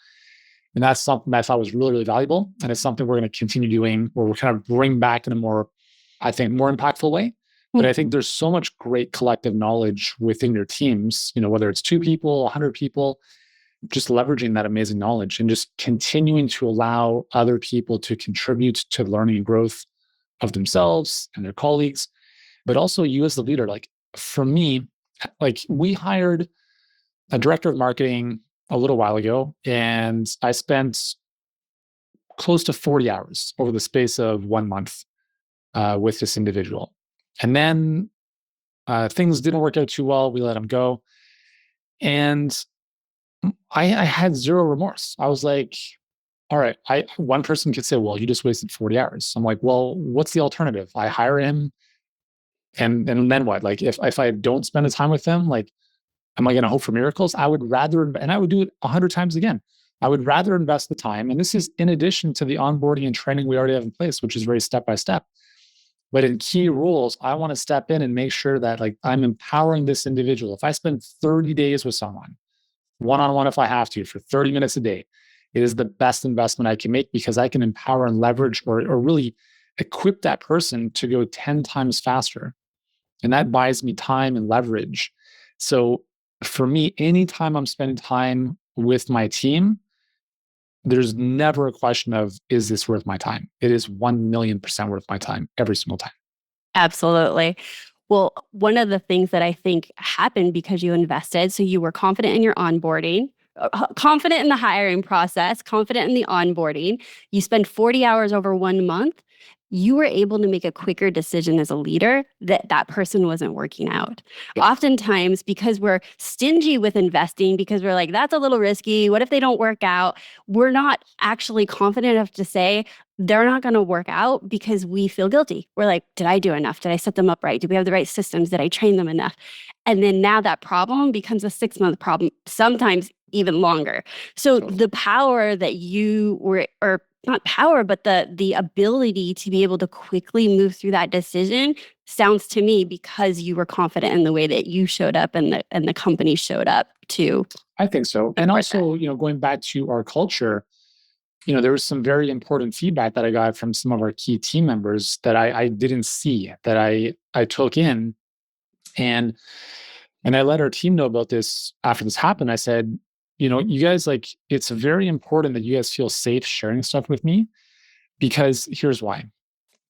And that's something that I thought was really, really valuable. And it's something we're going to continue doing or we're kind of bring back in a more, I think, more impactful way. But I think there's so much great collective knowledge within your teams, whether it's 2 people, 100 people, just leveraging that amazing knowledge and just continuing to allow other people to contribute to the learning and growth of themselves and their colleagues, but also you as the leader. Like for me, like we hired a director of marketing a little while ago, and I spent close to 40 hours over the space of 1 month with this individual. And then things didn't work out too well. We let him go. And I had zero remorse. I was like, all right, one person could say, well, you just wasted 40 hours. I'm like, well, what's the alternative? I hire him and then what? Like if I don't spend the time with him, like, am I going to hope for miracles? I would rather, and I would do it 100 times again. I would rather invest the time. And this is in addition to the onboarding and training we already have in place, which is very step-by-step. But in key roles, I want to step in and make sure that like I'm empowering this individual. If I spend 30 days with someone, one-on-one if I have to, for 30 minutes a day, it is the best investment I can make because I can empower and leverage or really equip that person to go 10 times faster. And that buys me time and leverage. So for me, anytime I'm spending time with my team, there's never a question of, is this worth my time? It is 1,000,000% worth my time every single time.
Absolutely. Well, one of the things that I think happened because you invested, so you were confident in your onboarding, confident in the hiring process, confident in the onboarding. You spend 40 hours over 1 month. You were able to make a quicker decision as a leader that person wasn't working out.
Yeah.
Oftentimes, because we're stingy with investing, because we're like, that's a little risky. What if they don't work out? We're not actually confident enough to say they're not going to work out because we feel guilty. We're like, did I do enough? Did I set them up right? Do we have the right systems? Did I train them enough? And then now that problem becomes a 6-month problem, sometimes even longer. So the power that you were, or not power, but the ability to be able to quickly move through that decision sounds to me because you were confident in the way that you showed up and the company showed up too.
I think so. And also, going back to our culture, there was some very important feedback that I got from some of our key team members that I didn't see, that I took in. And I let our team know about this after this happened. I said, you guys, like, it's very important that you guys feel safe sharing stuff with me because here's why.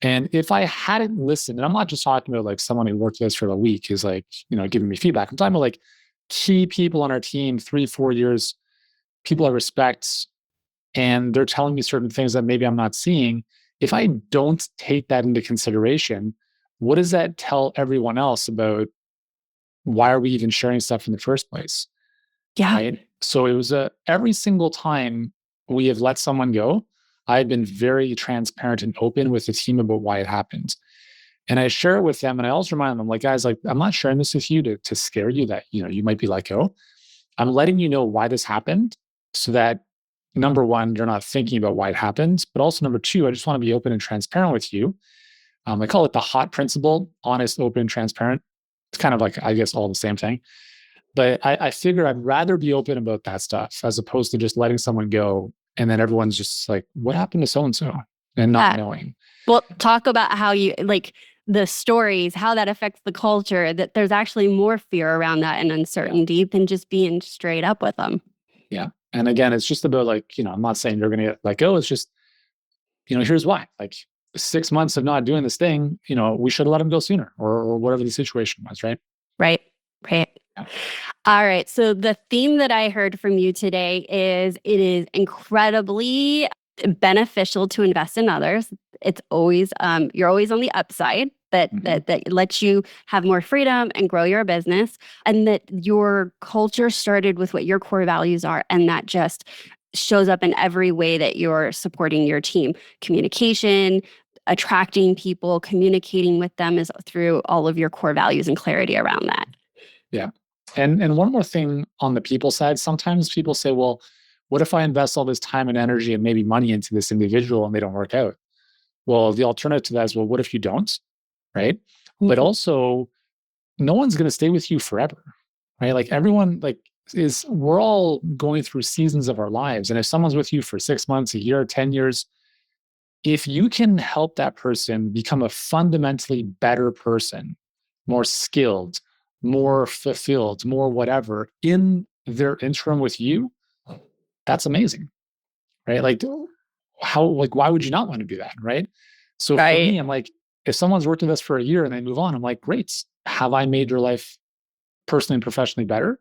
And if I hadn't listened, and I'm not just talking about like someone who worked with us for a week who's like, giving me feedback. I'm talking about like key people on our team, 3-4 years, people I respect, and they're telling me certain things that maybe I'm not seeing. If I don't take that into consideration, what does that tell everyone else about why are we even sharing stuff in the first place?
Yeah.
Right? So it was every single time we have let someone go, I've been very transparent and open with the team about why it happened. And I share it with them. And I also remind them, like, guys, like, I'm not sharing this with you to scare you that, you might be let go. I'm letting you know why this happened so that number one, you're not thinking about why it happened. But also number two, I just want to be open and transparent with you. I call it the HOT principle: honest, open, transparent. It's kind of like, I guess, all the same thing. But I figure I'd rather be open about that stuff as opposed to just letting someone go and then everyone's just like, what happened to so-and-so? And not knowing.
Well, talk about how you like the stories, how that affects the culture, that there's actually more fear around that and uncertainty than just being straight up with them.
Yeah. And again, it's just about like, I'm not saying you're going to get let go. It's just, here's why. Like 6 months of not doing this thing, we should have let him go sooner or whatever the situation was, right?
Right. Right.
Yeah.
All right. So the theme that I heard from you today is it is incredibly beneficial to invest in others. It's always you're always on the upside that lets you have more freedom and grow your business, and that your culture started with what your core values are, and that just shows up in every way that you're supporting your team. Communication, attracting people, communicating with them is through all of your core values and clarity around that.
Yeah. And one more thing on the people side, sometimes people say, well, what if I invest all this time and energy and maybe money into this individual and they don't work out? Well, the alternative to that is, well, what if you don't? Right. But also, no one's going to stay with you forever. Right. Like everyone, we're all going through seasons of our lives. And if someone's with you for 6 months, a year, 10 years, if you can help that person become a fundamentally better person, more skilled, more fulfilled, more whatever in their interim with you, that's amazing, right? Like why would you not want to do that, right? So for me, I'm like, if someone's worked with us for a year and they move on, I'm like, great. Have I made your life personally and professionally better?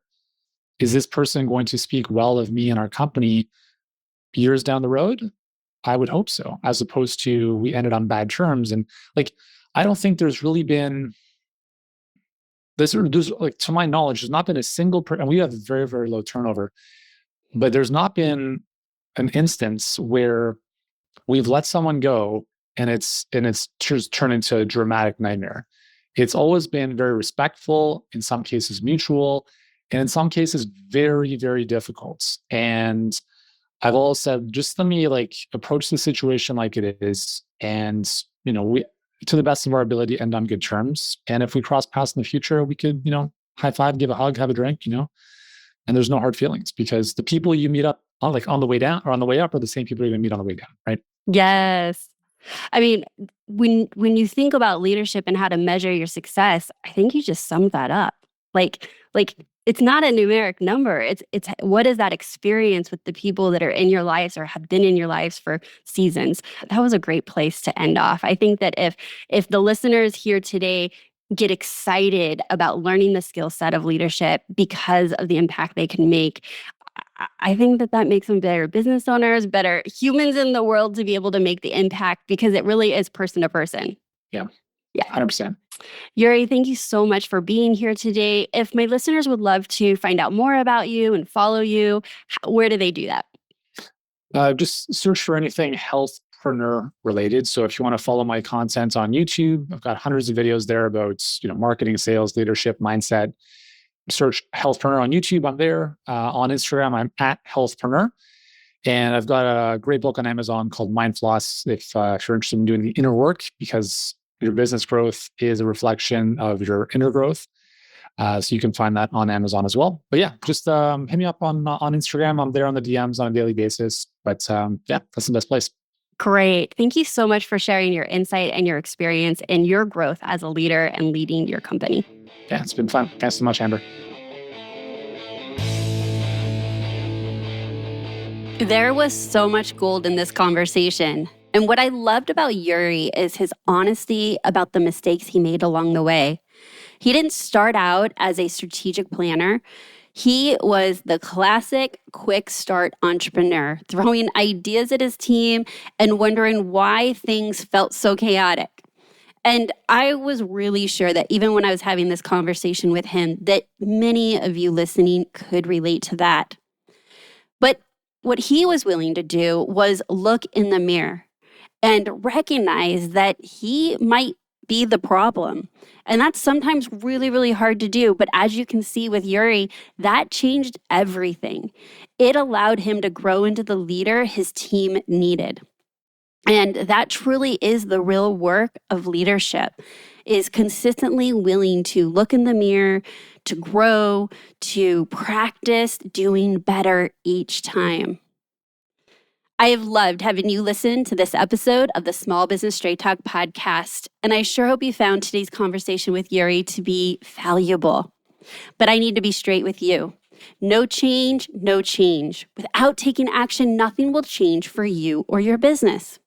Is this person going to speak well of me and our company years down the road? I would hope so, as opposed to we ended on bad terms. And I don't think there's really been there's to my knowledge, there's not been a single and we have very, very low turnover, but there's not been an instance where we've let someone go and it's just turned into a dramatic nightmare. It's always been very respectful, in some cases mutual, and in some cases very, very difficult. And I've always said, just let me approach the situation like it is, and we, to the best of our ability, end on good terms. And if we cross paths in the future, we could high five, give a hug, have a drink, and there's no hard feelings, because the people you meet up on the way down or on the way up are the same people you're gonna meet on the way down, right?
Yes. I mean, when you think about leadership and how to measure your success, I think you just summed that up. Like it's not a numeric number. It's what is that experience with the people that are in your lives or have been in your lives for seasons. That was a great place to end off. I think that if the listeners here today get excited about learning the skill set of leadership because of the impact they can make, I think that makes them better business owners, better humans in the world to be able to make the impact, because it really is person to person.
Yeah.
Yeah.
100%.
Yuri, thank you so much for being here today. If my listeners would love to find out more about you and follow you, where do they do that?
Just search for anything healthpreneur related. So if you want to follow my content on YouTube, I've got hundreds of videos there about marketing, sales, leadership, mindset. Search Healthpreneur on YouTube. I'm there. On Instagram, I'm at Healthpreneur. And I've got a great book on Amazon called Mind Floss if you're interested in doing the inner work, because your business growth is a reflection of your inner growth. So you can find that on Amazon as well. But yeah, just hit me up on Instagram. I'm there on the DMs on a daily basis. But yeah, that's the best place.
Great. Thank you so much for sharing your insight and your experience and your growth as a leader and leading your company.
Yeah, it's been fun. Thanks so much, Amber.
There was so much gold in this conversation. And what I loved about Yuri is his honesty about the mistakes he made along the way. He didn't start out as a strategic planner. He was the classic quick start entrepreneur, throwing ideas at his team and wondering why things felt so chaotic. And I was really sure that even when I was having this conversation with him, that many of you listening could relate to that. But what he was willing to do was look in the mirror and recognize that he might be the problem. And that's sometimes really, really hard to do. But as you can see with Yuri, that changed everything. It allowed him to grow into the leader his team needed. And that truly is the real work of leadership, is consistently willing to look in the mirror, to grow, to practice doing better each time. I have loved having you listen to this episode of the Small Business Straight Talk podcast, and I sure hope you found today's conversation with Yuri to be valuable. But I need to be straight with you. No change, no change. Without taking action, nothing will change for you or your business.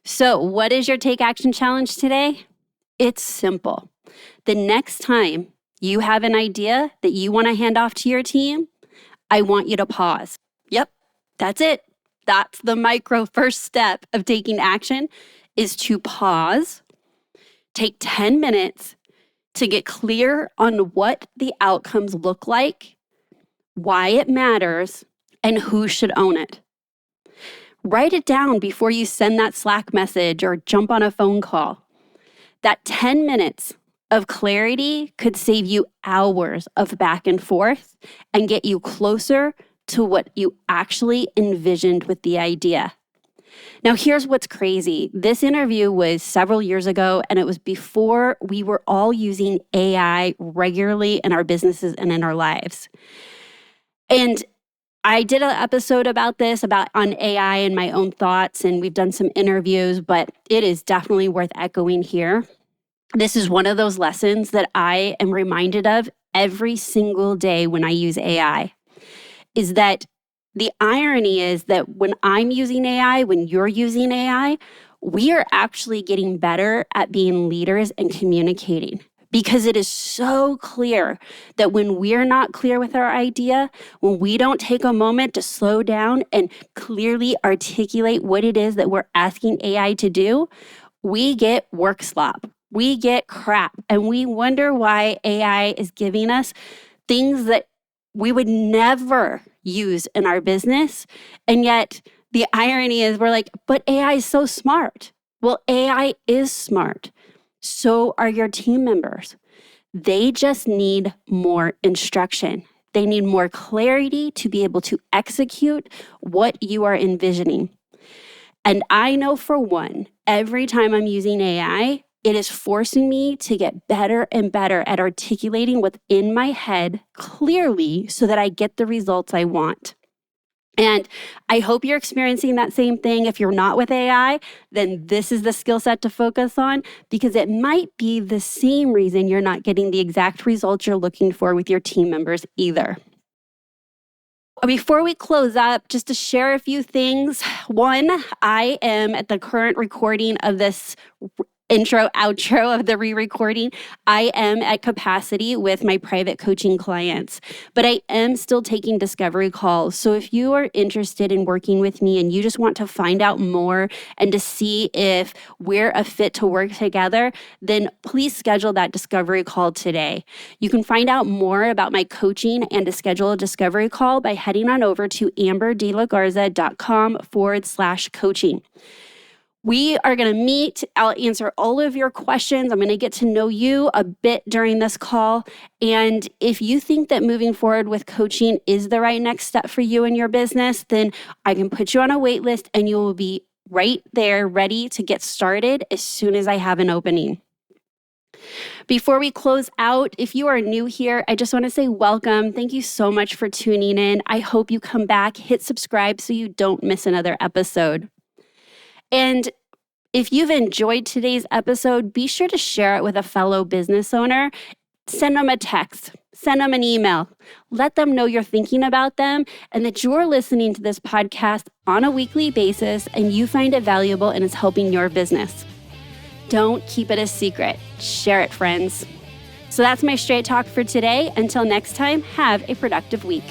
So, what is your Take Action Challenge today? It's simple. The next time you have an idea that you want to hand off to your team, I want you to pause. Yep, that's it. That's the micro first step of taking action, is to pause, take 10 minutes to get clear on what the outcomes look like, why it matters, and who should own it. Write it down before you send that Slack message or jump on a phone call. That 10 minutes of clarity could save you hours of back and forth and get you closer to what you actually envisioned with the idea. Now, here's what's crazy. This interview was several years ago, and it was before we were all using AI regularly in our businesses and in our lives. And I did an episode about this, on AI and my own thoughts, and we've done some interviews, but it is definitely worth echoing here. This is one of those lessons that I am reminded of every single day when I use AI. Is that the irony is that when I'm using AI, when you're using AI, we are actually getting better at being leaders and communicating, because it is so clear that when we're not clear with our idea, when we don't take a moment to slow down and clearly articulate what it is that we're asking AI to do, we get work slop, we get crap, and we wonder why AI is giving us things that we would never use in our business. And yet the irony is we're like, but AI is so smart. Well, AI is smart. So are your team members. They just need more instruction. They need more clarity to be able to execute what you are envisioning. And I know for one, every time I'm using AI, it is forcing me to get better and better at articulating what's in my head clearly so that I get the results I want. And I hope you're experiencing that same thing. If you're not with AI, then this is the skill set to focus on, because it might be the same reason you're not getting the exact results you're looking for with your team members either. Before we close up, just to share a few things. One, I am at the current recording of this intro, outro of the re-recording. I am at capacity with my private coaching clients, but I am still taking discovery calls. So if you are interested in working with me and you just want to find out more and to see if we're a fit to work together, then please schedule that discovery call today. You can find out more about my coaching and to schedule a discovery call by heading on over to amberdelagarza.com/coaching. We are going to meet. I'll answer all of your questions. I'm going to get to know you a bit during this call. And if you think that moving forward with coaching is the right next step for you and your business, then I can put you on a wait list and you will be right there ready to get started as soon as I have an opening. Before we close out, if you are new here, I just want to say welcome. Thank you so much for tuning in. I hope you come back, hit subscribe so you don't miss another episode. And if you've enjoyed today's episode, be sure to share it with a fellow business owner. Send them a text, send them an email. Let them know you're thinking about them and that you're listening to this podcast on a weekly basis and you find it valuable and it's helping your business. Don't keep it a secret. Share it, friends. So that's my straight talk for today. Until next time, have a productive week.